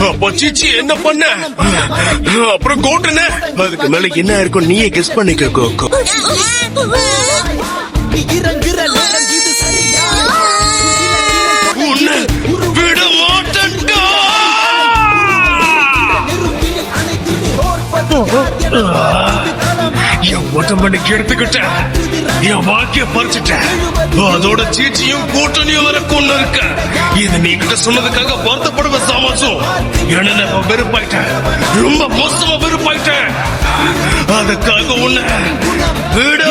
அப்ப சீச்சி என்ன பண்ண? அப்புறம் கோட்டுன அதுக்கு மேல என்ன இருக்கும் நீயே கெஸ் பண்ணிக்க கோகோ. உன்னை விட மாட்டேன்டா. என் உடம்பனுக்கு எடுத்துக்கிட்ட, என் வாழ்க்கைய பறிச்சுட்டேன், அதோட சீச்சியும் கூட்டணியும் வர கொண்டு இருக்க. இது நீ கிட்ட சொன்னதுக்காக வருத்தப்படுவ சாமாசம். என்ன வெறுப்பாயிட்டேன், ரொம்ப மோசமா வெறுப்பாயிட்டேன். அதுக்காக உன்னை விட